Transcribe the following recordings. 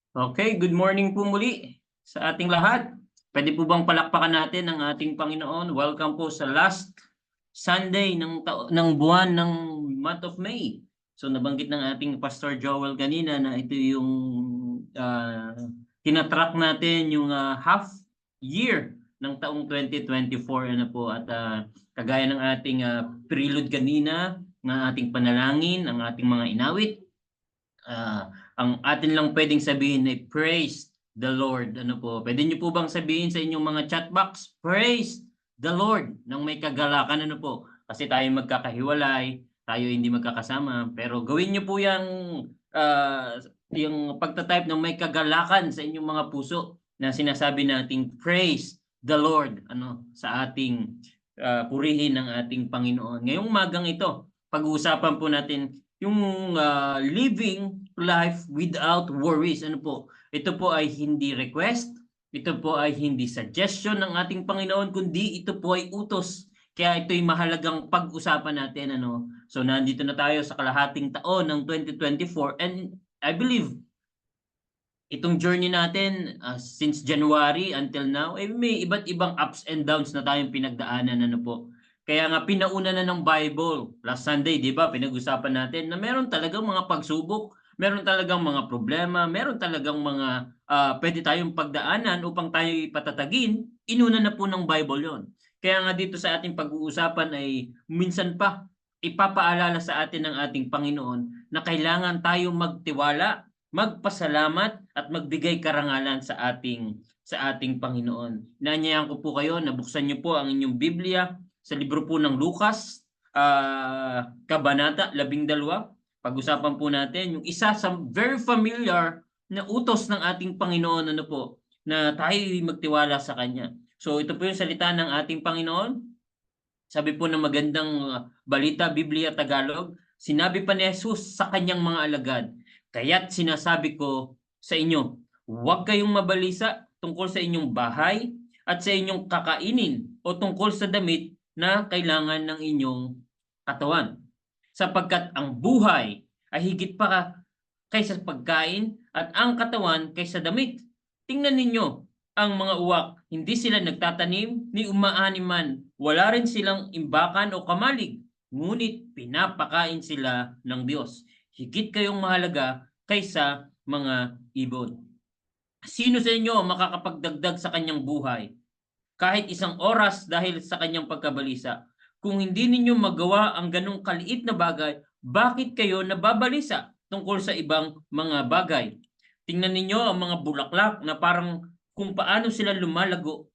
Okay, good morning po muli sa ating lahat. Pwede po bang palakpakan natin ang ating Panginoon? Welcome po sa last Sunday ng buwan ng month of May. So nabanggit ng ating Pastor Joel kanina na ito yung tinatrack natin yung half year ng taong 2024 ano po at kagaya ng ating prelude kanina ng ating panalangin, ang ating mga inawit. Ang atin lang pwedeng sabihin ay praise the Lord. Ano po? Pwede niyo po bang sabihin sa inyong mga chat box, praise the Lord nang may kagalakan ano po? Kasi tayo magkakahiwalay, tayo hindi magkakasama, pero gawin niyo po yung pagta-type ng may kagalakan sa inyong mga puso na sinasabi nating praise the Lord ano sa ating purihin ng ating Panginoon. Ngayong magang ito, pag-uusapan po natin yung living life without worries. Ano po? Ito po ay hindi request, ito po ay hindi suggestion ng ating Panginoon, kundi ito po ay utos. Kaya ito'y mahalagang pag-usapan natin. Ano? So nandito na tayo sa kalahating taon ng 2024 and I believe itong journey natin since January until now, may iba't ibang ups and downs na tayong pinagdaanan. Ano po? Kaya nga pinauna na ng Bible. Last Sunday, di ba, pinag-usapan natin na meron talagang mga pagsubok, meron talagang mga problema, meron talagang mga pwede tayong pagdaanan upang tayo ipatatagin. Inuna na po ng Bible yon. Kaya nga dito sa ating pag-uusapan ay minsan pa ipapaalala sa atin ng ating Panginoon na kailangan tayong magtiwala, magpasalamat at magbigay karangalan sa ating Panginoon. Inaanyayahan ko po kayo na buksan niyo po ang inyong Biblia sa libro po ng Lucas, Kabanata 12. Pag-usapan po natin yung isa sa very familiar na utos ng ating Panginoon ano po, na tayo magtiwala sa Kanya. So ito po yung salita ng ating Panginoon. Sabi po ng magandang balita, Biblia Tagalog, sinabi pa ni Jesus sa kanyang mga alagad, kaya't sinasabi ko sa inyo, huwag kayong mabalisa tungkol sa inyong bahay at sa inyong kakainin o tungkol sa damit na kailangan ng inyong katawan. Sapagkat ang buhay ay higit pa kaysa pagkain at ang katawan kaysa damit. Tingnan ninyo ang mga uwak, hindi sila nagtatanim ni umaani man, wala rin silang imbakan o kamalig, ngunit pinapakain sila ng Diyos. Higit kayong mahalaga kaysa mga ibon. Sino sa inyo makakapagdagdag sa kanyang buhay? Kahit isang oras dahil sa kanyang pagkabalisa. Kung hindi ninyo magawa ang ganong kaliit na bagay, bakit kayo nababalisa tungkol sa ibang mga bagay? Tingnan ninyo ang mga bulaklak na parang kung paano sila lumalago.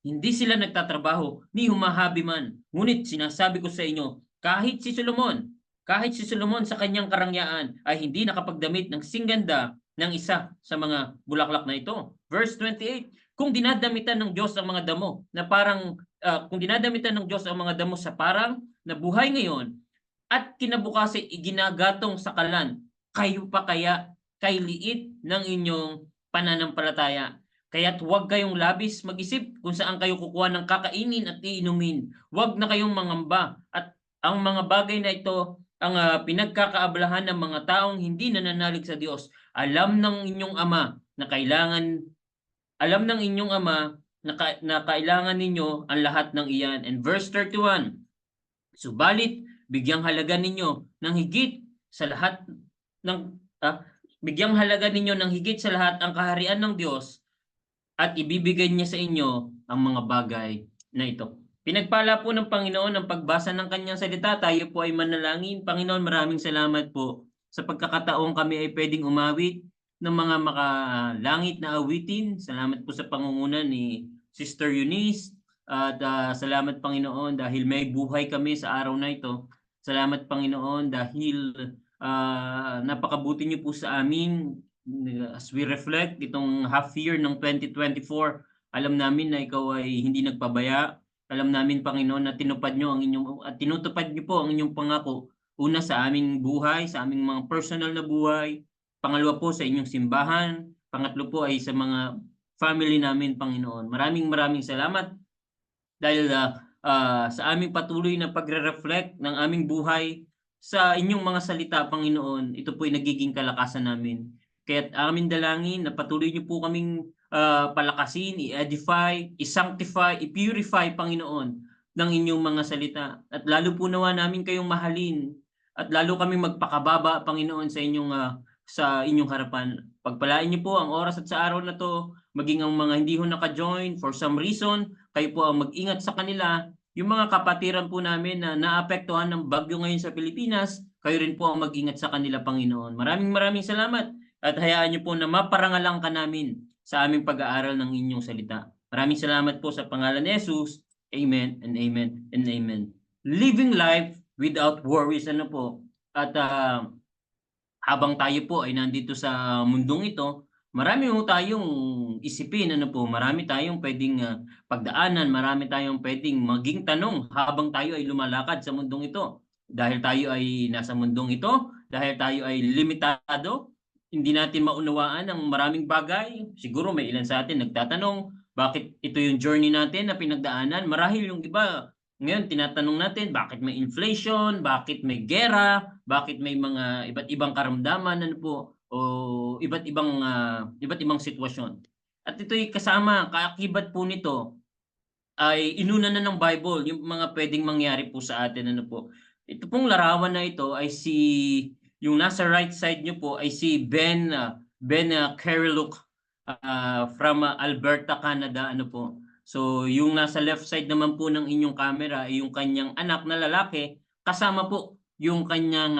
Hindi sila nagtatrabaho, ni humahabi man. Ngunit sinasabi ko sa inyo, kahit si Solomon sa kanyang karangyaan ay hindi nakapagdamit ng singganda ng isa sa mga bulaklak na ito. Verse 28, kung dinadamitan ng Diyos ang mga damo na parang kung dinadamitan ng Diyos ang mga damo sa parang na buhay ngayon at kinabukasan iginagatong sa kalan, kayo pa kaya kay liit ng inyong pananampalataya? Kaya't huwag kayong labis mag-isip kung saan kayo kukuha ng kakainin at iinumin. Huwag na kayong mangamba at ang mga bagay na ito ang pinagkakaabalahan ng mga taong hindi nananalig sa Diyos. Alam ng inyong ama na kailangan ninyo ang lahat ng iyan. And verse 31, subalit bigyang halaga ninyo ng higit sa lahat ng bigyang halaga ninyo ng higit sa lahat ang kaharian ng Diyos at ibibigay niya sa inyo ang mga bagay na ito. Pinagpala po ng Panginoon ang pagbasa ng kanyang salita. Tayo po ay manalangin. Panginoon, maraming salamat po sa pagkakataong kami ay pwedeng umawit ng mga makalangit na awitin. Salamat po sa pangunguna ni Sister Eunice. At salamat Panginoon dahil may buhay kami sa araw na ito. Salamat Panginoon dahil napakabuti niyo po sa amin as we reflect itong half year ng 2024, alam namin na ikaw ay hindi nagpabaya. Alam namin, Panginoon, na tinupad niyo ang inyong at tinutupad niyo po ang inyong pangako. Una sa aming buhay, sa aming mga personal na buhay. Pangalawa po sa inyong simbahan. Pangatlo po ay sa mga family namin, Panginoon. Maraming salamat dahil sa aming patuloy na pagre-reflect ng aming buhay sa inyong mga salita, Panginoon, ito po ay nagiging kalakasan namin. Kaya't amin dalangin na patuloy niyo po kaming palakasin, i-edify, i-sanctify, i-purify, Panginoon, ng inyong mga salita. At lalo po nawa namin kayong mahalin at lalo kaming magpakababa, Panginoon, sa inyong harapan. Pagpalain niyo po ang oras at sa araw na to, maging ang mga hindi ho naka-join for some reason, kayo po ang mag-ingat sa kanila. Yung mga kapatiran po namin na naapektuhan ng bagyo ngayon sa Pilipinas, kayo rin po ang mag-ingat sa kanila, Panginoon. Maraming salamat at hayaan niyo po na maparangalan ka namin sa aming pag-aaral ng inyong salita. Maraming salamat po sa pangalan ni Jesus. Amen and amen and amen. Living life without worries, ano po. At habang tayo po ay nandito sa mundong ito, marami po tayong isipin, ano po, marami tayong pwedeng pagdaanan, marami tayong pwedeng maging tanong habang tayo ay lumalakad sa mundong ito. Dahil tayo ay nasa mundong ito, dahil tayo ay limitado, hindi natin maunawaan ang maraming bagay. Siguro may ilan sa atin nagtatanong, bakit ito yung journey natin na pinagdaanan? Marahil yung iba, ngayon tinatanong natin, bakit may inflation, bakit may gera, bakit may mga iba't ibang karamdaman, ano po, o iba't ibang sitwasyon. At ito'y kasama, kaakibat po nito ay inuna na ng Bible yung mga pwedeng mangyari po sa atin, ano po. Ito pong larawan na ito ay yung nasa right side nyo po ay si Ben Kereluk from Alberta, Canada, ano po. So yung nasa left side naman po ng inyong camera ay yung kanyang anak na lalaki, kasama po yung kanyang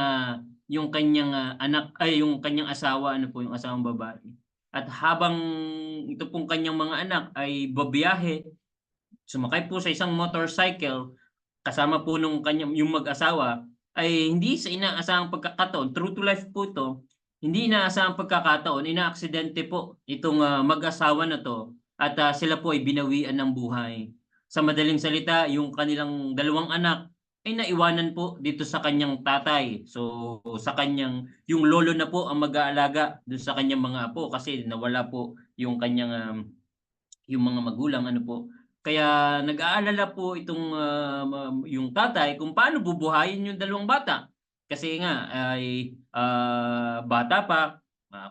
anak ay yung kanyang asawa, ano po, yung asawang babae. At habang ito pong kanyang mga anak ay babiyahe, sumakay po sa isang motorcycle kasama po nung kanyang yung mag-asawa, ay hindi sa inaasahang pagkakataon, true to life po ito, hindi inaasahang pagkakataon, inaaksidente po itong mag-asawa na to at sila po ay binawian ng buhay. Sa madaling salita, yung kanilang dalawang anak ay naiwanan po dito sa kanyang tatay. So sa kanyang, yung lolo na po ang mag-aalaga doon sa kanyang mga apo kasi nawala po yung kanyang yung mga magulang, ano po. Kaya nag-aalala po itong yung tatay kung paano bubuhayin yung dalawang bata. Kasi nga ay bata pa,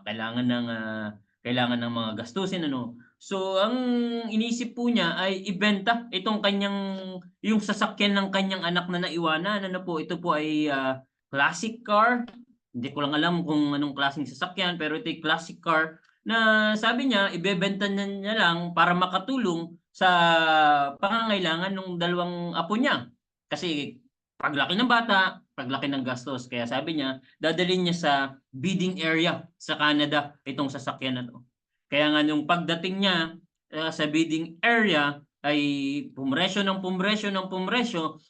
kailangan ng mga gastusin, ano. So ang inisip po niya ay ibenta itong yung sasakyan ng kanyang anak na naiwanan, ano po. Ito po ay classic car. Hindi ko lang alam kung anong klaseng sasakyan, pero ito ay classic car na sabi niya ibebenta niya lang para makatulong sa pangangailangan ng dalawang apo niya. Kasi paglaki ng bata, paglaki ng gastos. Kaya sabi niya, dadalhin niya sa bidding area sa Canada itong sasakyan na to. Kaya nga nung pagdating niya sa bidding area ay pumresyo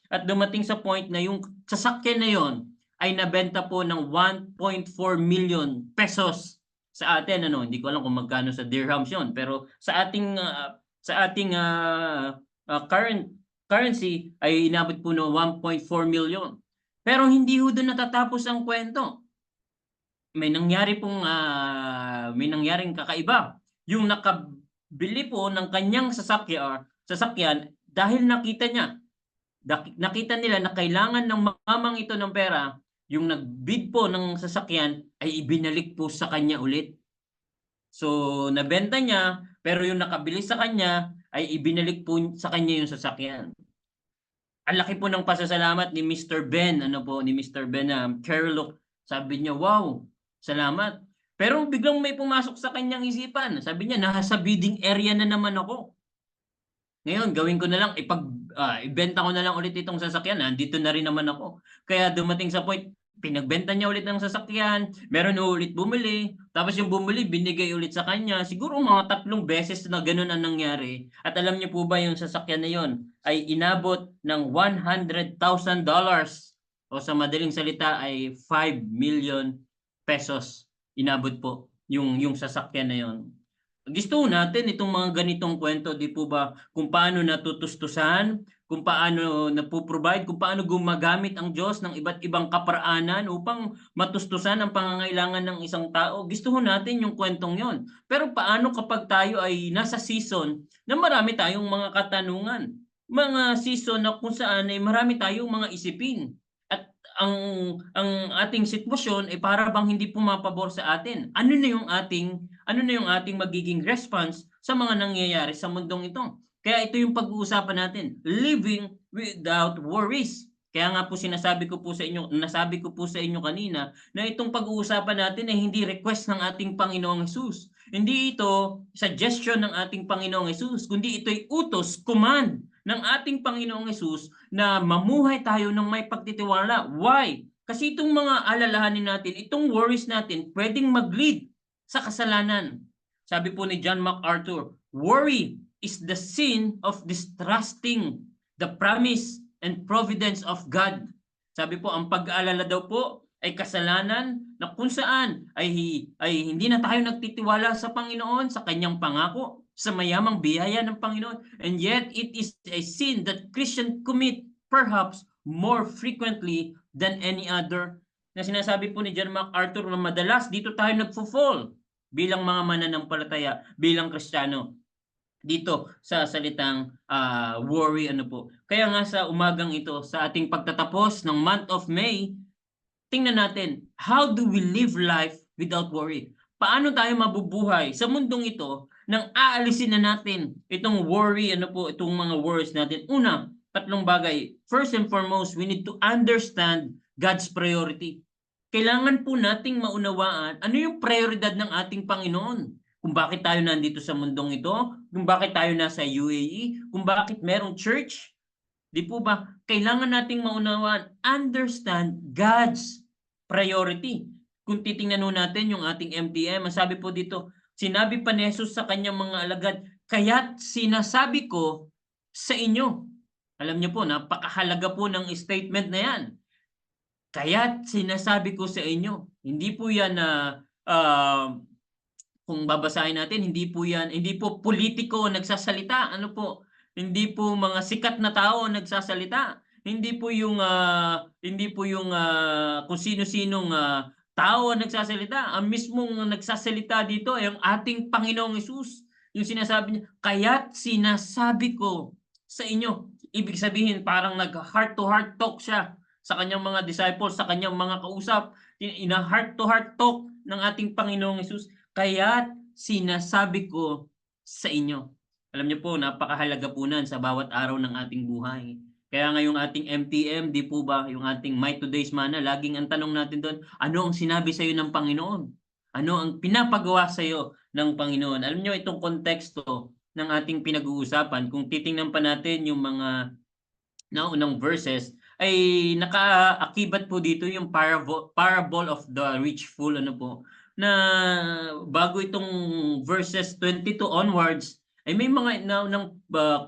at dumating sa point na yung sasakyan na yon ay nabenta po ng 1.4 million pesos sa atin, ano. Hindi ko alam kung magkano sa dirhams yon, pero sa ating current currency ay inabot po ng 1.4 million. Pero hindi ho doon natatapos ang kwento. May nangyaring kakaiba. Yung nakabili po ng kanyang sasakyan dahil nakita nila na kailangan ng mamang ito ng pera, yung nagbid po ng sasakyan ay ibinalik po sa kanya ulit. So nabenta niya, pero yung nakabili sa kanya ay ibinalik po sa kanya yung sasakyan. Ang laki po ng pasasalamat ni Mr. Ben, ni Mr. Ben Kereluk. Sabi niya, wow, salamat. Pero biglang may pumasok sa kanyang isipan. Sabi niya, nasa bidding area na naman ako. Ngayon, gawin ko na lang, ibenta ko na lang ulit itong sasakyan. Nandito na rin naman ako. Kaya dumating sa point, pinagbenta niya ulit ng sasakyan, meron ulit bumili, tapos yung bumili, binigay ulit sa kanya. Siguro mga 3 beses na ganun ang nangyari. At alam niyo po ba yung sasakyan na yon ay inabot ng $100,000 o sa madaling salita ay 5 million pesos. Inabot po yung sasakyan na yon. Gusto natin itong mga ganitong kwento, di po ba, kung paano natutustusan, kung paano napoprovide, kung paano gumagamit ang Diyos ng iba't ibang kaparaanan upang matustusan ang pangangailangan ng isang tao. Gusto natin yung kwentong yon. Pero paano kapag tayo ay nasa season na marami tayong mga katanungan? Mga season na kung saan ay marami tayong mga isipin. At ang ating sitwasyon ay para bang hindi pumapabor sa atin. Ano na yung ating magiging response sa mga nangyayari sa mundong ito? Kaya ito yung pag-uusapan natin, living without worries. Kaya nga po nasabi ko po sa inyo kanina na itong pag-uusapan natin ay hindi request ng ating Panginoong Hesus. Hindi ito suggestion ng ating Panginoong Hesus, kundi ito'y utos, command ng ating Panginoong Hesus na mamuhay tayo ng may pagtitiwala. Why? Kasi itong mga alalahanin natin, itong worries natin, pwedeng mag-lead sa kasalanan. Sabi po ni John MacArthur, worry is the sin of distrusting the promise and providence of God. Sabi po, ang pag-aalala daw po ay kasalanan na kung saan ay hindi na tayo nagtitiwala sa Panginoon, sa kanyang pangako, sa mayamang biyaya ng Panginoon. And yet, it is a sin that Christians commit perhaps more frequently than any other. Na sinasabi po ni John MacArthur na madalas dito tayo nagfo-fall bilang mga mananampalataya, bilang Kristiyano dito sa salitang worry po. Kaya nga sa umagang ito, sa ating pagtatapos ng month of May, tingnan natin, how do we live life without worry? Paano tayo mabubuhay sa mundong ito nang aalisin na natin itong worry, itong mga worries natin? Una, tatlong bagay. First and foremost, we need to understand God's priority. Kailangan po nating maunawaan ano yung prioridad ng ating Panginoon. Kung bakit tayo nandito sa mundong ito, kung bakit tayo nasa UAE, kung bakit merong church. Di po ba? Kailangan nating maunawaan, understand God's priority. Kung titingnan natin yung ating MTM, sabi po dito, sinabi pa ni Jesus sa kanyang mga alagad, kaya't sinasabi ko sa inyo. Alam niyo po, napakahalaga po ng statement na yan. Kaya't sinasabi ko sa inyo. Hindi po yan na kung babasahin natin, hindi po politiko nagsasalita, hindi po mga sikat na tao nagsasalita, hindi po yung kung sino-sinong tao nagsasalita. Ang mismong nagsasalita dito ay ang ating Panginoong Hesus. Yung sinasabi niya, kaya't sinasabi ko sa inyo. Ibig sabihin, parang nag-heart-to-heart talk siya sa kanyang mga disciples, sa kanyang mga kausap. Heart-to-heart talk ng ating Panginoong Hesus. Kaya't sinasabi ko sa inyo. Alam niyo po, napakahalaga po nan sa bawat araw ng ating buhay. Kaya ngayong ating MTM, di po ba, yung ating My Today's Manna, laging ang tanong natin doon, ano ang sinabi sa iyo ng Panginoon? Ano ang pinapagawa sa iyo ng Panginoon? Alam niyo itong konteksto ng ating pinag-uusapan, kung titingnan pa natin yung mga naunang verses, ay nakaakibat po dito yung parable of the rich fool, na bago itong verses 22 onwards, ay may mga naunang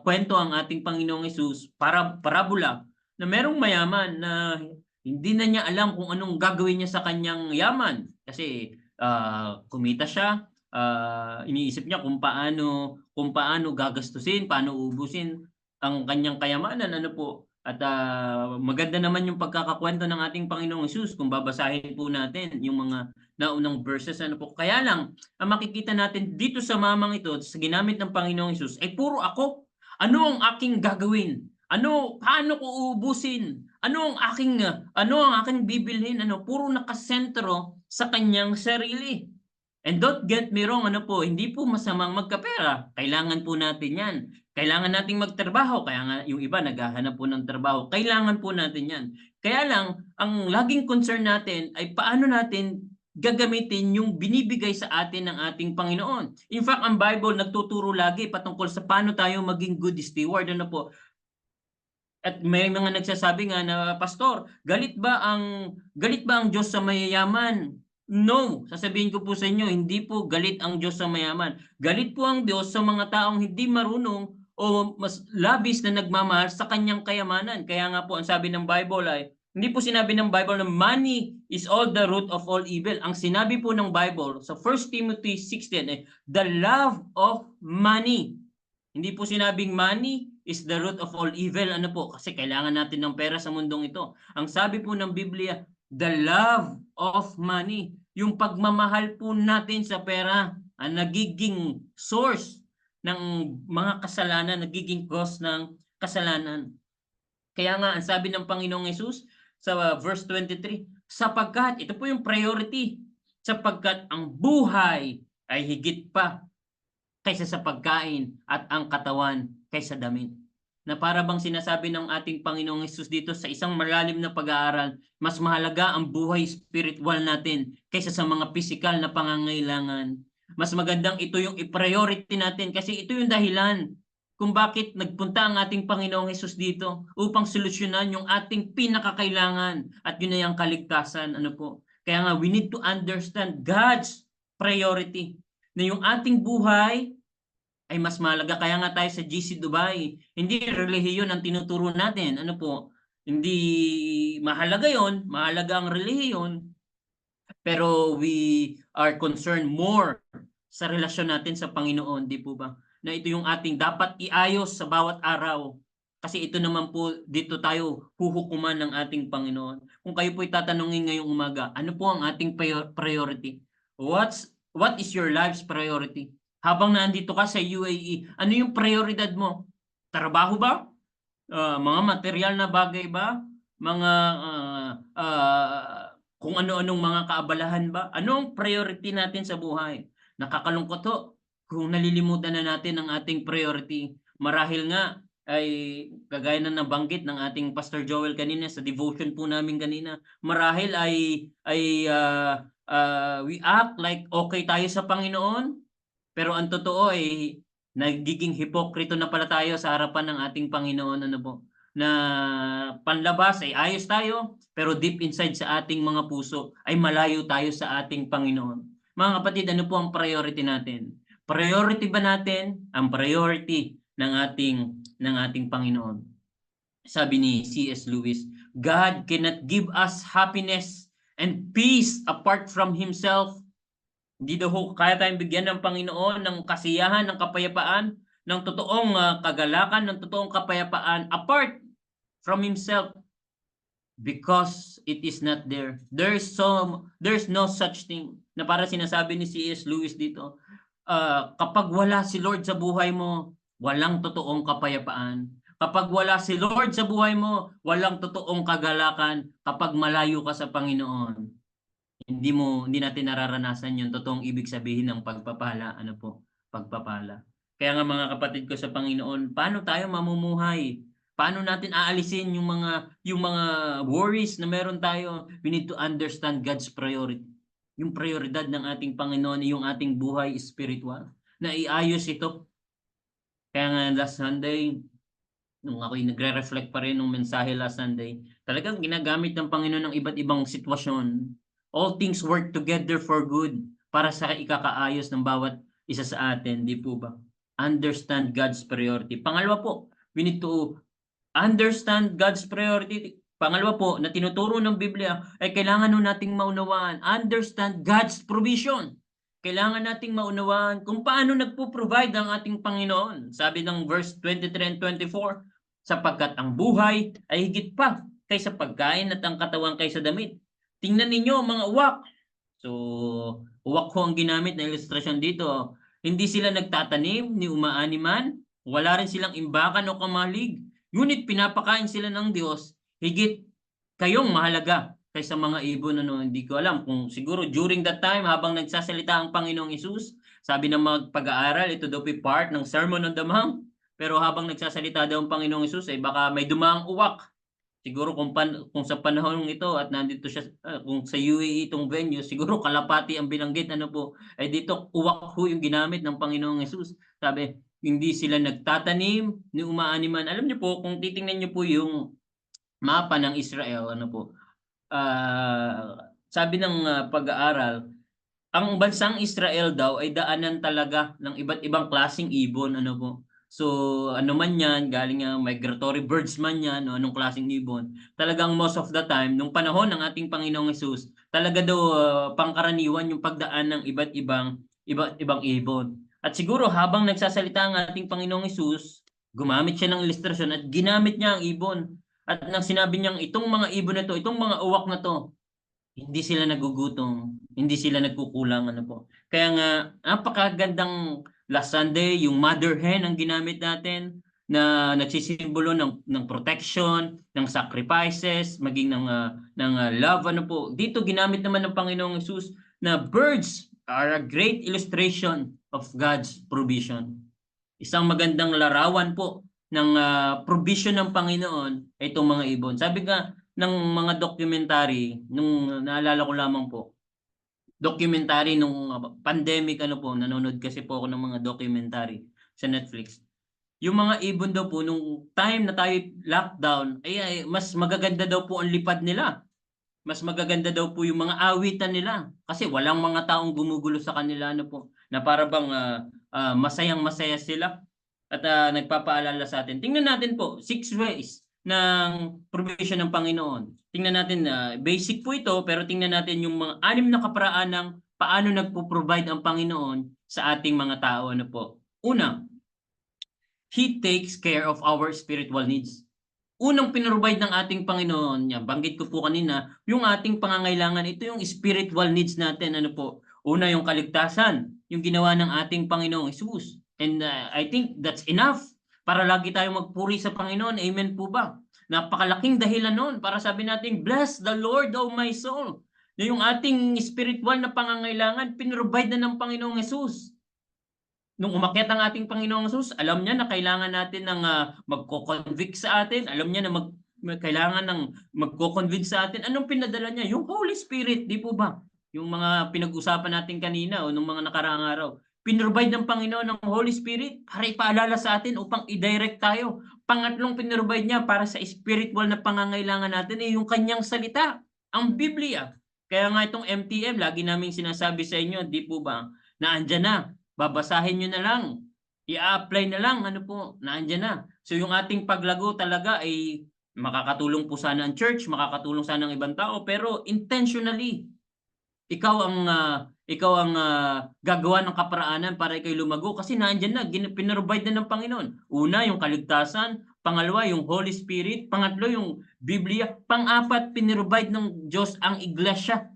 kwento ang ating Panginoong Hesus, parabola, na merong mayaman na hindi na niya alam kung anong gagawin niya sa kanyang yaman. Kasi kumita siya, iniisip niya kung paano gagastusin, paano ubusin ang kanyang kayamanan, At maganda naman yung pagkakakwento ng ating Panginoong Hesus kung babasahin po natin yung mga naunang verses, Kaya lang, ang makikita natin dito sa mamang ito, sa ginamit ng Panginoong Hesus, ay puro ako. Ano ang aking gagawin? Paano ko uubusin? Ano ang aking bibilhin? Puro nakasentro sa kanyang sarili. And don't get me wrong, hindi po masamang magkapera. Kailangan po natin yan. Kailangan nating magtrabaho. Kaya nga yung iba naghahanap po ng trabaho. Kailangan po natin yan. Kaya lang, ang laging concern natin ay paano natin gagamitin yung binibigay sa atin ng ating Panginoon. In fact, ang Bible nagtuturo lagi patungkol sa paano tayo maging good steward. At may mga nagsasabi nga na, Pastor, galit ba ang Diyos sa mayayaman? No, sasabihin ko po sa inyo, hindi po galit ang Diyos sa mayaman. Galit po ang Diyos sa mga taong hindi marunong o mas labis na nagmamahal sa kanyang kayamanan. Kaya nga po ang sabi ng Bible ay, hindi po sinabi ng Bible na money is all the root of all evil. Ang sinabi po ng Bible sa 1 Timothy 6:10 ay, the love of money. Hindi po sinabing money is the root of all evil. Kasi kailangan natin ng pera sa mundong ito. Ang sabi po ng Biblia, the love of money. Yung pagmamahal po natin sa pera ang nagiging source ng mga kasalanan, nagiging cause ng kasalanan. Kaya nga, ang sabi ng Panginoong Hesus, sa verse 23. Sapagkat, ito po yung priority, sapagkat ang buhay ay higit pa kaysa sa pagkain at ang katawan kaysa damit. Na para bang sinasabi ng ating Panginoong Hesus dito sa isang malalim na pag-aaral, mas mahalaga ang buhay spiritual natin kaysa sa mga pisikal na pangangailangan. Mas magandang ito yung i-priority natin kasi ito yung dahilan kung bakit nagpunta ang ating Panginoong Hesus dito upang solusyonan yung ating pinakakailangan at yun na yung kaligtasan. Ano po? Kaya nga, we need to understand God's priority na yung ating buhay ay mas mahalaga. Kaya nga tayo sa GC Dubai, hindi relihiyon ang tinuturo natin. Ano po? Hindi mahalaga yon, mahalaga ang relihiyon, pero we are concerned more sa relasyon natin sa Panginoon, di po ba? Na ito yung ating dapat iayos sa bawat araw. Kasi ito naman po, dito tayo huhukuman ng ating Panginoon. Kung kayo po'y tatanungin ngayong umaga, ano po ang ating priority? What is your life's priority? Habang nandito ka sa UAE, ano yung prioridad mo? Trabaho ba? Mga material na bagay ba? Mga kung ano-anong mga kaabalahan ba? Ano ang priority natin sa buhay? Nakakalungkot to kung nalilimutan na natin ang ating priority. Marahil nga ay kagaya na nabanggit ng ating Pastor Joel kanina sa devotion po namin kanina, marahil ay we act like okay tayo sa Panginoon, pero ang totoo ay nagiging hipokrito na pala tayo sa harapan ng ating Panginoon. Ano po? Na panlabas ay ayos tayo, pero deep inside sa ating mga puso ay malayo tayo sa ating Panginoon. Mga kapatid, ano po ang priority natin? Priority ba natin ang priority ng ating Panginoon? Sabi ni C.S. Lewis, God cannot give us happiness and peace apart from Himself. Hindi daw kaya tayong bigyan ng Panginoon ng kasiyahan, ng kapayapaan, ng totoong kagalakan, ng totoong kapayapaan apart from Himself, because it is not there. There's no such thing. Na para sinasabi ni C.S. Lewis dito, kapag wala si Lord sa buhay mo, walang totoong kapayapaan. Kapag wala si Lord sa buhay mo, walang totoong kagalakan. Kapag malayo ka sa Panginoon, hindi natin nararanasan yung totoong ibig sabihin ng pagpapala. Ano po? Pagpapala. Kaya nga mga kapatid ko sa Panginoon, paano tayo mamumuhay? Paano natin aalisin yung mga worries na meron tayo? We need to understand God's priority. Yung prioridad ng ating Panginoon, yung ating buhay spiritual, na iayos ito. Kaya nga last Sunday, nung ako'y nagre-reflect pa rin nung mensahe last Sunday, talagang ginagamit ng Panginoon ng iba't ibang sitwasyon. All things work together for good para sa ikakaayos ng bawat isa sa atin, di po ba? Understand God's priority. Pangalawa po, we need to understand God's priority. Pangalawa po, na tinuturo ng Biblia, ay kailangan nun nating maunawaan. Understand God's provision. Kailangan nating maunawaan kung paano nagpo-provide ang ating Panginoon. Sabi ng verse 23 and 24, sapagkat ang buhay ay higit pa kaysa pagkain at ang katawan kaysa damit. Tingnan ninyo mga uwak. So, uwak ko ang ginamit na ilustrasyon dito. Hindi sila nagtatanim ni umaaniman. Wala rin silang imbakan o kamalig. Ngunit pinapakain sila ng Diyos. Higit kayong mahalaga kaysa mga ibon. Ano, hindi ko alam kung siguro during that time habang nagsasalita ang Panginoong Hesus, sabi ng mga pag-aaral, ito daw part ng Sermon on the Mount. Pero habang nagsasalita daw ang Panginoong Hesus, ay baka may dumaang uwak. Siguro kung sa panahon ito at nandito siya, kung sa UAE itong venue, siguro kalapati ang binanggit, ano po, ay dito uwak ho yung ginamit ng Panginoong Hesus. Sabi, hindi sila nagtatanim ni umaaniman. Alam niyo po, kung titingnan niyo po yung mapa ng Israel, ano po, sabi ng pag-aaral, ang bansang Israel daw ay daanan talaga ng iba't ibang klaseng ibon, ano po. So, ano man yan, galing migratory birds man yan, o anong klaseng ibon. Talagang most of the time, nung panahon ng ating Panginoong Hesus, talaga daw pangkaraniwan yung pagdaan ng iba't ibang ibon. At siguro habang nagsasalita ang ating Panginoong Hesus, gumamit siya ng ilustrasyon at ginamit niya ang ibon. At nang sinabi niyang itong mga ibon na to, itong mga uwak na to, hindi sila nagugutom, hindi sila nagkukulang, ano po. Kaya nga, napakagandang last Sunday, yung mother hen ang ginamit natin na nagsisimbolo ng protection, ng sacrifices, maging ng love, ano po. Dito ginamit naman ng Panginoong Hesus na birds are a great illustration of God's provision. Isang magandang larawan po ng provision ng Panginoon ay itong mga ibon. Sabi nga ng mga documentary, nung naalala ko lamang po, documentary nung pandemic, ano po, nanonood kasi po ako ng mga documentary sa Netflix. Yung mga ibon daw po, nung time na tayo lockdown, ay mas magaganda daw po ang lipad nila. Mas magaganda daw po yung mga awitan nila. Kasi walang mga taong gumugulo sa kanila, ano po, na para bang masayang-masaya sila. At nagpapaalala sa atin. Tingnan natin po, 6 ways ng provision ng Panginoon. Tingnan natin, basic po ito, pero tingnan natin yung mga 6 na kaparaan ng paano nagpo-provide ang Panginoon sa ating mga tao. Ano po? Una, He takes care of our spiritual needs. Unang pinrovide ng ating Panginoon, yan, banggit ko po kanina, yung ating pangangailangan, ito yung spiritual needs natin. Ano po? Una, yung kaligtasan, yung ginawa ng ating Panginoong Hesus. And I think that's enough para lagi tayong magpuri sa Panginoon. Amen po ba? Napakalaking dahilan nun para sabi natin, bless the Lord, O my soul. Na yung ating spiritual na pangangailangan, pinrovide na ng Panginoong Hesus. Nung umakyat ang ating Panginoong Hesus, alam niya na kailangan natin ng magko-convict sa atin. Alam niya na kailangan ng magko-convince sa atin. Anong pinadala niya? Yung Holy Spirit, di po ba? Yung mga pinag-usapan natin kanina o nung mga nakaraang araw. Pinrovide ng Panginoon ng Holy Spirit para ipaalala sa atin upang i-direct tayo. Pangatlong pinrovide niya para sa spiritual na pangangailangan natin ay yung kanyang salita, ang Biblia. Kaya nga itong MTM, lagi naming sinasabi sa inyo, di po ba, na andyan na. Babasahin nyo na lang, i-apply na lang, ano po, naandyan na. So yung ating paglago talaga ay makakatulong po sana ang church, makakatulong sana ang ibang tao, pero intentionally, ikaw ang gagawa ng kaparaanan para ikay lumago kasi naandyan na, pinrovide na ng Panginoon. Una, yung kaligtasan. Pangalawa, yung Holy Spirit. Pangatlo, yung Biblia. Pang-apat, pinrovide ng Diyos ang iglesia.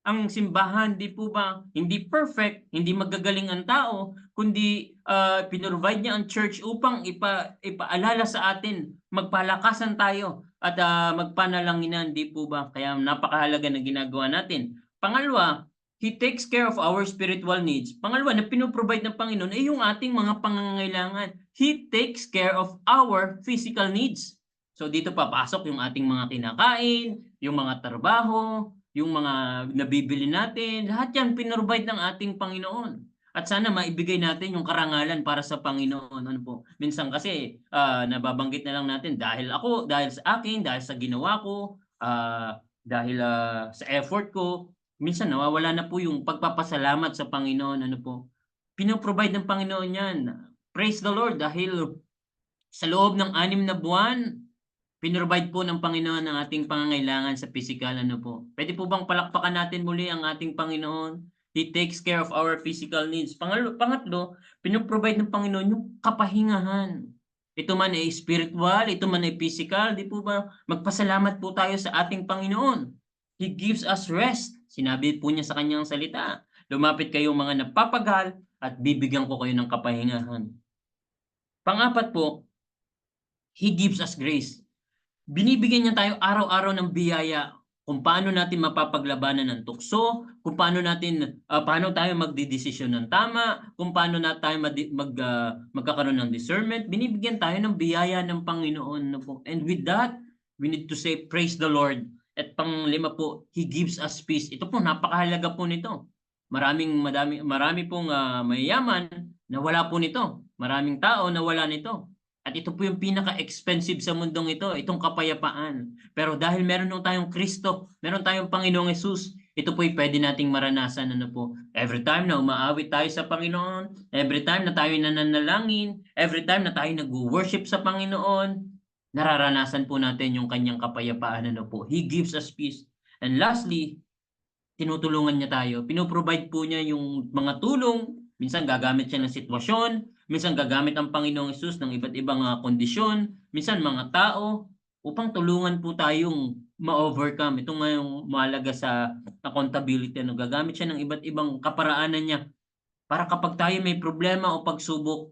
Ang simbahan, di po ba, hindi perfect, hindi magagaling ang tao, kundi pinrovide niya ang church upang ipaalala sa atin, magpalakasan tayo at magpanalanginan, di po ba? Kaya napakahalaga na ginagawa natin. Pangalawa, He takes care of our spiritual needs. Pangalawa, na pinoprovide ng Panginoon ay yung ating mga pangangailangan. He takes care of our physical needs. So dito papasok yung ating mga kinakain, yung mga trabaho, yung mga nabibili natin, lahat yan pinrovide ng ating Panginoon. At sana maibigay natin yung karangalan para sa Panginoon. Ano po? Minsan kasi nababanggit na lang natin dahil ako, dahil sa akin, dahil sa ginawa ko, dahil sa effort ko, minsan nawawala na po yung pagpapasalamat sa Panginoon. Ano po? Pinoprovide ng Panginoon yan. Praise the Lord dahil sa loob ng 6 na buwan, pinrovide po ng Panginoon ang ating pangangailangan sa physical. Ano po? Pwede po bang palakpakan natin muli ang ating Panginoon? He takes care of our physical needs. Pangatlo, pinoprovide ng Panginoon yung kapahingahan. Ito man ay spiritual, ito man ay physical, di po ba? Magpasalamat po tayo sa ating Panginoon. He gives us rest. Sinabi po niya sa kanyang salita, lumapit kayo mga napapagal at bibigyan ko kayo ng kapahingahan. Pang-apat po, He gives us grace. Binibigyan niya tayo araw-araw ng biyaya kung paano natin mapapaglabanan ng tukso, kung paano tayo magdedesisyon ng tama, kung paano na tayo magkakaroon ng discernment. Binibigyan tayo ng biyaya ng Panginoon. And with that, we need to say, praise the Lord. At pang-5 po, He gives us peace. Ito po, napakahalaga po nito. Marami pong mayayaman na wala po nito. Maraming tao na wala nito. At ito po yung pinaka-expensive sa mundong ito, itong kapayapaan. Pero dahil meron tayong Kristo, meron tayong Panginoong Hesus, ito po yung pwede nating maranasan. Ano po? Every time na umaawit tayo sa Panginoon, every time na tayo nananalangin, every time na tayo nag-worship sa Panginoon, nararanasan po natin yung kanyang kapayapaan. Ano po? He gives us peace. And lastly, tinutulungan niya tayo. Pinoprovide po niya yung mga tulong. Minsan gagamit siya ng sitwasyon. Minsan gagamit ang Panginoong Hesus ng iba't ibang kondisyon. Minsan mga tao upang tulungan po tayong ma-overcome. Ito nga yung mahalaga sa accountability. Gagamit siya ng iba't ibang kaparaanan niya para kapag tayo may problema o pagsubok,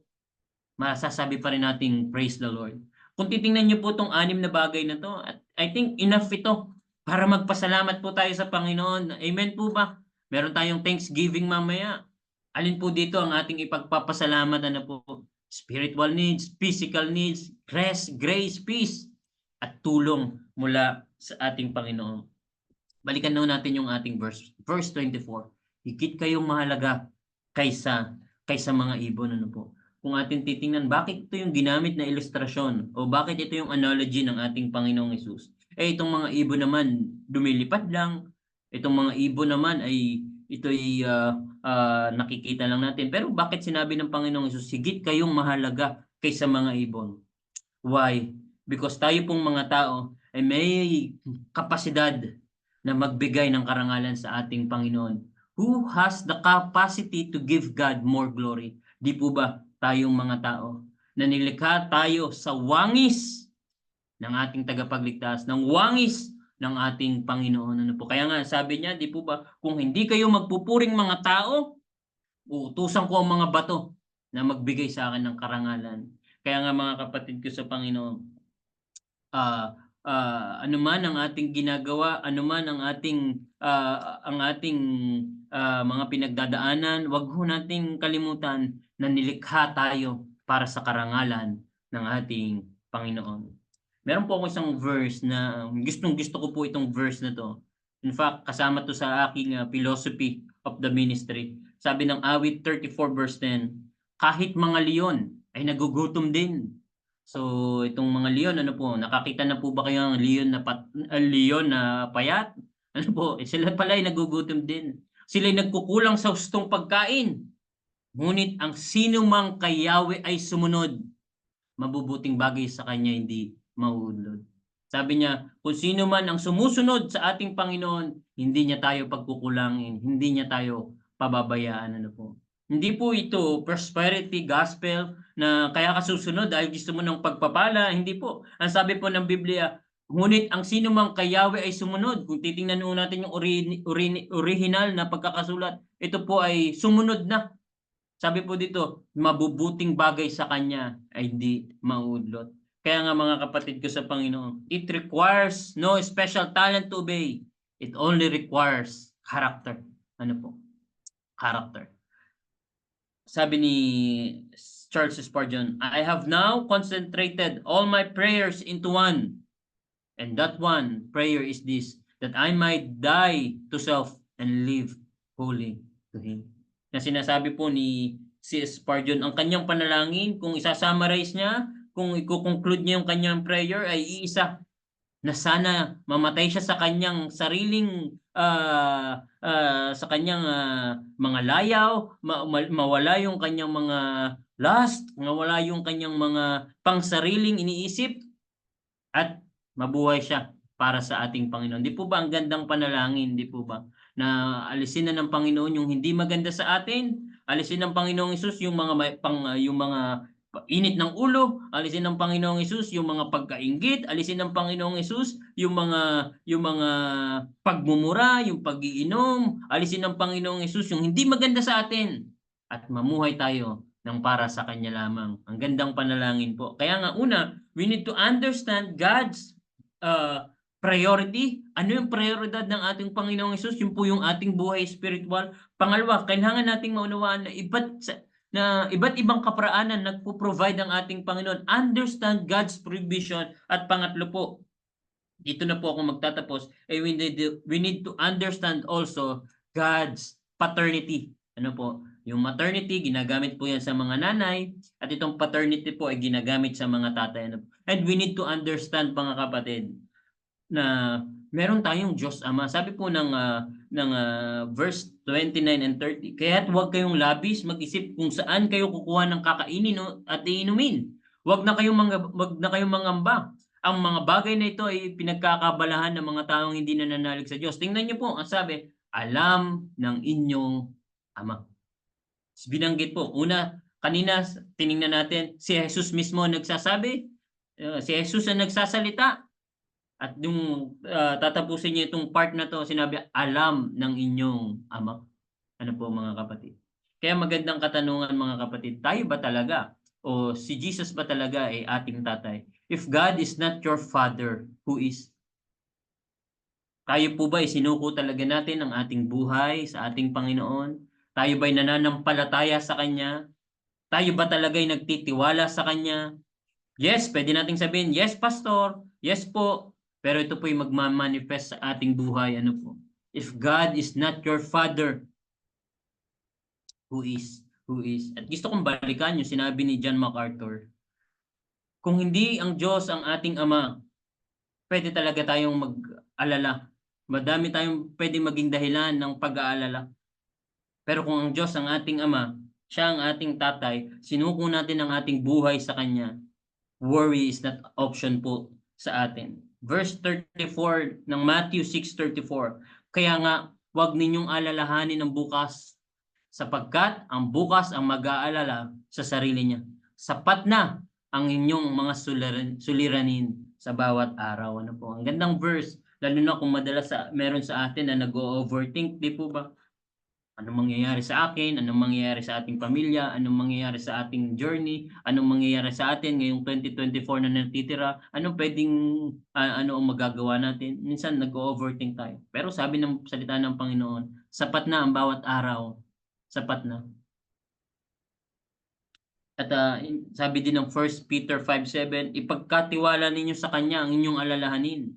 masasabi pa rin nating praise the Lord. Kung titingnan niyo po 'tong 6 na bagay na 'to, at I think enough ito para magpasalamat po tayo sa Panginoon. Amen po ba? Meron tayong Thanksgiving mamaya. Alin po dito ang ating ipagpapasalamat, ano po? Spiritual needs, physical needs, grace, peace, at tulong mula sa ating Panginoon. Balikan na natin yung ating verse 24. Higit kayong mahalaga kaysa mga ibon, ano po? Kung atin titingnan, bakit ito yung ginamit na ilustrasyon o bakit ito yung analogy ng ating Panginoong Hesus? Itong mga ibon naman lumilipad lang. Itong mga ibon naman ay ito'y nakikita lang natin. Pero bakit sinabi ng Panginoong Hesus, higit kayong mahalaga kaysa mga ibon? Why? Because tayo pong mga tao ay may kapasidad na magbigay ng karangalan sa ating Panginoon. Who has the capacity to give God more glory? Di po ba tayong mga tao na nilikha tayo sa wangis ng ating tagapagligtas, ng wangis ng ating Panginoon. Ano po? Kaya nga sabi niya, di po ba, kung hindi kayo magpupuring mga tao, uutusan ko ang mga bato na magbigay sa akin ng karangalan. Kaya nga mga kapatid ko sa Panginoon, ano man ang ating ginagawa, ano man ang ating mga pinagdadaanan, wag ho nating kalimutan na nilikha tayo para sa karangalan ng ating Panginoon. Meron po ako isang verse na gusto ko po itong verse na to. In fact, kasama to sa aking philosophy of the ministry. Sabi ng Awit 34 verse 10, kahit mga leon ay nagugutom din. So itong mga leon, ano po, nakakita na po ba kayo ng leon na payat? Ano po, sila pala ay nagugutom din. Sila ay nagkukulang sa hustong pagkain. Ngunit ang sino mang kay Yahweh ay sumunod, mabubuting bagay sa kanya hindi mauunlad. Sabi niya, kung sino man ang sumusunod sa ating Panginoon, hindi niya tayo pagkukulangin, hindi niya tayo pababayaan. Ano po. Hindi po ito prosperity gospel na kaya ka susunod dahil gusto mo ng pagpapala. Hindi po. Ang sabi po ng Biblia, ngunit ang sino mang kay Yahweh ay sumunod. Kung titingnan natin yung original na pagkakasulat, ito po ay sumunod na. Sabi po dito, mabubuting bagay sa kanya ay hindi maudlot. Kaya nga mga kapatid ko sa Panginoon, it requires no special talent to obey. It only requires character. Ano po? Character. Sabi ni Charles Spurgeon, I have now concentrated all my prayers into one. And that one prayer is this, that I might die to self and live wholly to Him. Na sinasabi po ni C.S. Spurgeon, ang kanyang panalangin, kung isa-summarize niya, kung i-conclude niya yung kanyang prayer, ay iisa, na sana mamatay siya sa kanyang sariling mga layaw, mawala yung kanyang mga lust, mawala yung kanyang mga pangsariling iniisip, at mabuhay siya para sa ating Panginoon. Di po ba ang gandang panalangin, di po ba? Na alisin na ng Panginoon yung hindi maganda sa atin, alisin ng Panginoong Hesus yung mga init ng ulo, alisin ng Panginoong Hesus yung mga pagkainggit, alisin ng Panginoong Hesus yung mga pagmumura, yung pag-iinom, alisin ng Panginoong Hesus yung hindi maganda sa atin, at mamuhay tayo ng para sa Kanya lamang. Ang gandang panalangin po. Kaya nga una, we need to understand God's priority. Ano yung prioridad ng ating Panginoong Hesus? Yun po yung ating buhay spiritual. Pangalawa, kailangan nating maunawaan na iba't ibang kaparaanan nagpo-provide ang ating Panginoon. Understand God's provision. At pangatlo po, dito na po ako magtatapos, we need to understand also God's paternity. Ano po? Yung maternity, ginagamit po yan sa mga nanay, at itong paternity po ay ginagamit sa mga tatay. And we need to understand, mga kapatid, na meron tayong Diyos Ama. Sabi po ng verse 29 and 30, kaya't huwag kayong labis mag-isip kung saan kayo kukuha ng kakainin at iinumin. Huwag na kayong mangamba. Ang mga bagay na ito ay pinagkakabalahan ng mga taong hindi nananalig sa Diyos. Tingnan niyo po, ang sabi, alam ng inyong Ama. Binanggit po, kanina tiningnan natin, si Jesus mismo nagsasabi, si Jesus ang nagsasalita. At yung tatapusin niya itong part na to, sinabi, alam ng inyong Ama. Ano po mga kapatid? Kaya magandang katanungan mga kapatid, tayo ba talaga O si Jesus ba talaga ay ating tatay? If God is not your Father, who is? Tayo po ba isinuko talaga natin ang ating buhay sa ating Panginoon? Tayo ba'y nananampalataya sa Kanya? Tayo ba talaga'y nagtitiwala sa Kanya? Yes, pwede nating sabihin, yes, Pastor, yes po. Pero ito po'y magmamanifest sa ating buhay. Ano po? If God is not your Father, who is? Who is? At gusto kong balikan yung sinabi ni John MacArthur. Kung hindi ang Diyos ang ating Ama, pwede talaga tayong mag-alala. Madami tayong pwede maging dahilan ng pag-aalala. Pero kung ang Diyos ang ating Ama, siya ang ating tatay, sinuko natin ang ating buhay sa Kanya, worry is not option po sa atin. Verse 34 ng Matthew 6:34. Kaya nga, huwag ninyong alalahanin ang bukas, sapagkat ang bukas ang mag-aalala sa sarili niya. Sapat na ang inyong mga suliranin sa bawat araw. Ano po? Ang gandang verse, lalo na kung madalas meron sa atin na nag-overthink, di po ba? Anong mangyayari sa akin? Anong mangyayari sa ating pamilya? Anong mangyayari sa ating journey? Anong mangyayari sa atin ngayong 2024 na natitira? Anong pwedeng ano ang magagawa natin? Minsan nag-overthink tayo. Pero sabi ng salita ng Panginoon, sapat na ang bawat araw. Sapat na. At sabi din ng 1 Peter 5:7, ipagkatiwala ninyo sa Kanya ang inyong alalahanin.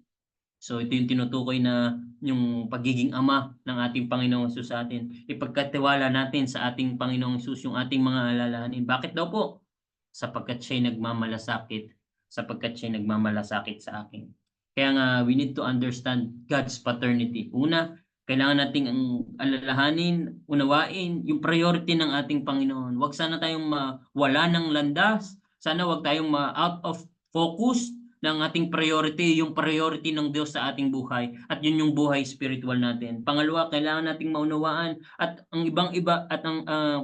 So ito yung tinutukoy na yung pagiging ama ng ating Panginoong Hesus sa atin. Ipagkatiwala natin sa ating Panginoong Hesus yung ating mga alalahanin. Bakit daw po? Sapagkat siya'y nagmamalasakit. Sapagkat siya'y nagmamalasakit sa akin. Kaya nga, we need to understand God's paternity. Una, kailangan nating ang alalahanin, unawain yung priority ng ating Panginoon. Huwag sana tayong mawala ng landas. Sana huwag tayong out of focus ng ating priority, yung priority ng Diyos sa ating buhay, at yun yung buhay spiritual natin. Pangalawa, kailangan nating maunawaan at ang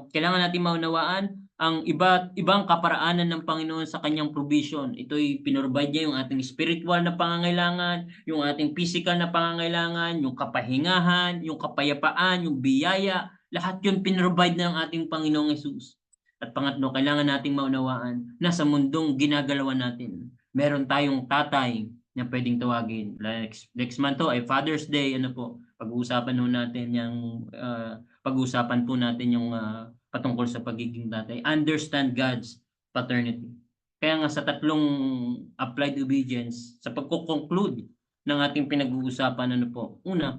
kailangan nating maunawaan ang ibang kaparaanan ng Panginoon sa kanyang provision. Ito'y pinrovide niya yung ating spiritual na pangangailangan, yung ating physical na pangangailangan, yung kapahingahan, yung kapayapaan, yung biyaya, lahat yun pinrovide ng ating Panginoong Hesus. At pangatlo, kailangan nating maunawaan na sa mundong ginagalawan natin, meron tayong tatay na pwedeng tawagin. Next month to ay Father's Day. Ano po? Pag-uusapan po natin yung patungkol sa pagiging tatay. Understand God's paternity. Kaya nga sa tatlong applied obedience, sa pagko-conclude ng ating pinag-uusapan, ano po? Una,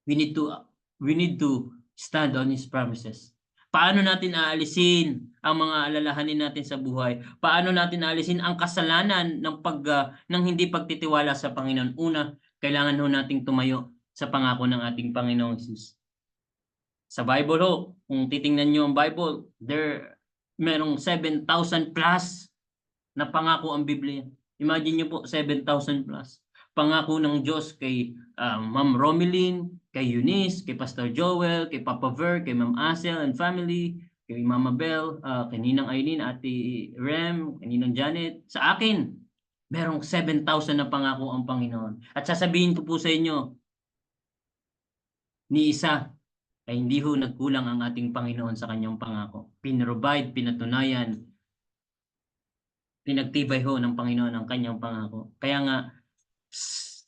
we need to stand on His promises. Paano natin aalisin ang mga alalahanin natin sa buhay? Paano natin aalisin ang kasalanan ng hindi pagtitiwala sa Panginoon? Una, kailangan ho nating tumayo sa pangako ng ating Panginoong Hesus. Sa Bible ho, kung titingnan niyo ang Bible, merong 7,000 plus na pangako ang Biblia. Imagine niyo po, 7,000 plus. Pangako ng Diyos kay Ma'am Romeline, kay Eunice, kay Pastor Joel, kay Papa Ver, kay Ma'am Asel and family, kay Mama Bell, kay Ninang Aileen, Ate Rem, kay Ninang Janet. Sa akin, merong 7,000 na pangako ang Panginoon. At sasabihin ko po sa inyo, ni isa ay hindi ho nagkulang ang ating Panginoon sa kanyang pangako. Pinrovide, pinatunayan, pinagtibay ho ng Panginoon ang kanyang pangako. Kaya nga,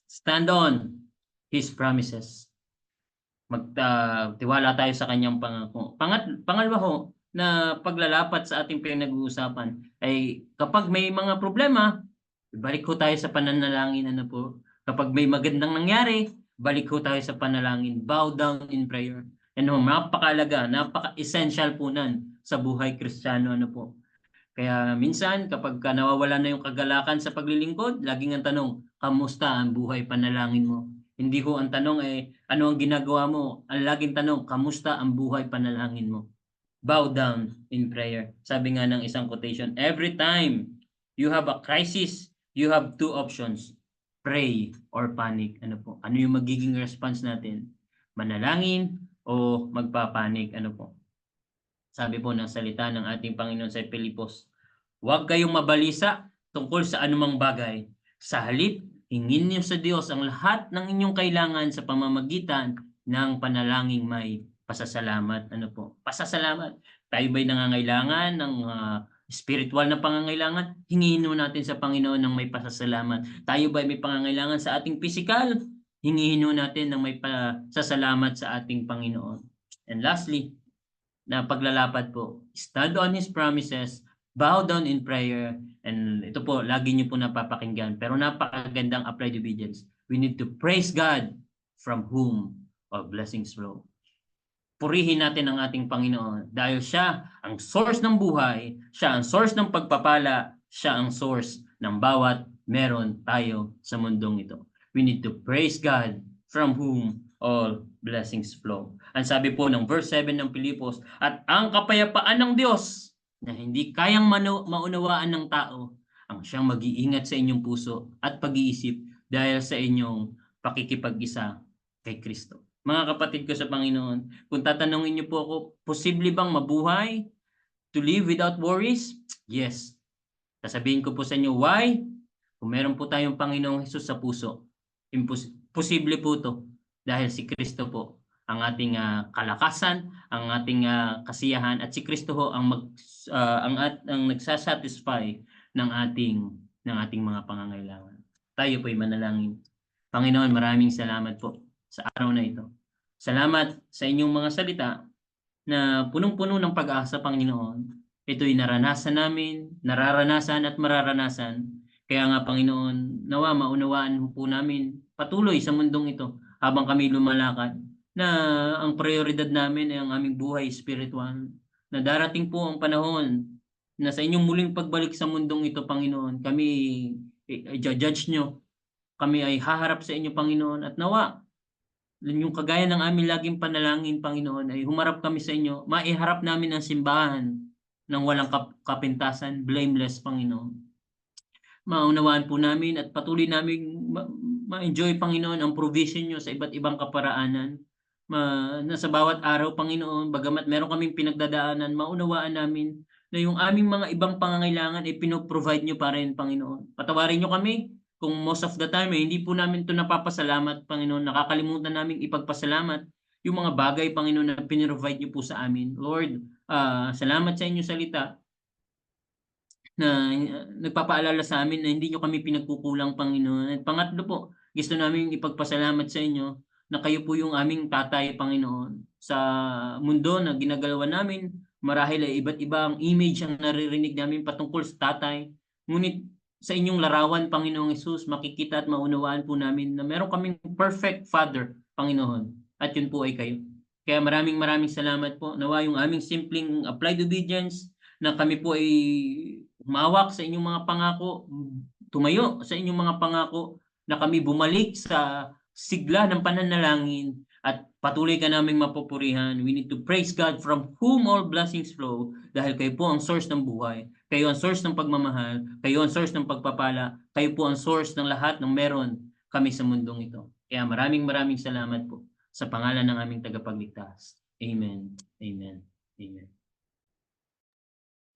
stand on His promises. Magtiwala tayo sa kanyang pangako. Pangalawa ho, na paglalapat sa ating pinag-uusapan ay kapag may mga problema, balik ho tayo sa pananalangin. Ano po? Kapag may magandang nangyari, balik ho tayo sa panalangin. Bow down in prayer. Napakalaga, napaka-essential po nan sa buhay Kristiyano. Ano po? Kaya minsan kapag nawawala na yung kagalakan sa paglilingkod, laging ang tanong, kamusta ang buhay panalangin mo? Hindi ko ang tanong ano ang ginagawa mo? Ang laging tanong, kamusta ang buhay panalangin mo? Bow down in prayer. Sabi nga ng isang quotation, every time you have a crisis, you have two options, pray or panic. Ano po? Ano yung magiging response natin? Manalangin o magpapanik? Ano po? Sabi po ng salita ng ating Panginoon sa Pilipos, huwag kayong mabalisa tungkol sa anumang bagay. Sa halip, hingin niyo sa Diyos ang lahat ng inyong kailangan sa pamamagitan ng panalangin may pasasalamat. Ano po? Pasasalamat. Tayo ba'y nangangailangan ng spiritual na pangangailangan? Hingihin mo natin sa Panginoon ng may pasasalamat. Tayo ba'y may pangangailangan sa ating pisikal? Hingihin mo natin ng may pasasalamat sa ating Panginoon. And lastly, na paglalapad po, stand on His promises, bow down in prayer, and ito po, lagi niyo po napapakinggan, pero napakagandang applied obedience. We need to praise God from whom all blessings flow. Purihin natin ang ating Panginoon dahil siya ang source ng buhay, siya ang source ng pagpapala, siya ang source ng bawat meron tayo sa mundong ito. We need to praise God from whom all blessings flow. Ang sabi po ng verse 7 ng Pilipos, at ang kapayapaan ng Diyos na hindi kayang maunawaan ng tao ang siyang mag-iingat sa inyong puso at pag-iisip dahil sa inyong pakikipag-isa kay Kristo. Mga kapatid ko sa Panginoon, kung tatanungin niyo po ako, posible bang mabuhay to live without worries? Yes. Sasabihin ko po sa inyo, why? Kung meron po tayong Panginoong Hesus sa puso, posible po to dahil si Kristo po ang ating kalakasan, ang ating kasiyahan, at si Kristo ho ang nagsasatisfy ng ating mga pangangailangan. Tayo po'y manalangin. Panginoon, maraming salamat po sa araw na ito. Salamat sa inyong mga salita na punong-puno ng pag-asa, Panginoon. Ito'y nararanasan at mararanasan. Kaya nga, Panginoon, nawa maunawaan po namin patuloy sa mundong ito habang kami lumalakad na ang prioridad namin ay ang aming buhay spiritual. Na darating po ang panahon na sa inyong muling pagbalik sa mundong ito, Panginoon, kami i-judge nyo. Kami ay haharap sa inyo, Panginoon, at nawa yung kagaya ng aming laging panalangin, Panginoon, ay humarap kami sa inyo, maiharap namin ang simbahan ng walang kapintasan, blameless, Panginoon. Maunawaan po namin at patuloy namin ma-enjoy, Panginoon, ang provision nyo sa iba't ibang kaparaanan. Na sa bawat araw, Panginoon, bagamat meron kaming pinagdadaanan, maunawaan namin na yung aming mga ibang pangangailangan ay pinoprovide nyo pa rin, Panginoon. Patawarin nyo kami kung most of the time hindi po namin ito napapasalamat, Panginoon. Nakakalimutan namin ipagpasalamat yung mga bagay, Panginoon, na pinrovide niyo po sa amin. Lord, salamat sa inyong salita na nagpapaalala sa amin na hindi niyo kami pinagkukulang, Panginoon. At pangatlo po, gusto namin ipagpasalamat sa inyo na kayo po yung aming tatay, Panginoon. Sa mundo na ginagalawan namin, marahil ay iba't ibang image ang naririnig namin patungkol sa tatay. Ngunit sa inyong larawan, Panginoong Hesus, makikita at maunawaan po namin na meron kaming perfect Father, Panginoon. At yun po ay kayo. Kaya maraming salamat po. Nawa yung aming simpleng applied obedience na kami po ay humawak sa inyong mga pangako, tumayo sa inyong mga pangako, na kami bumalik sa sigla ng pananalangin at patuloy ka naming mapupurihan. We need to praise God from whom all blessings flow dahil kayo po ang source ng buhay. Kayo ang source ng pagmamahal, kayo ang source ng pagpapala, kayo po ang source ng lahat ng meron kami sa mundong ito. Kaya maraming salamat po sa pangalan ng aming tagapagligtas. Amen. Amen. Amen.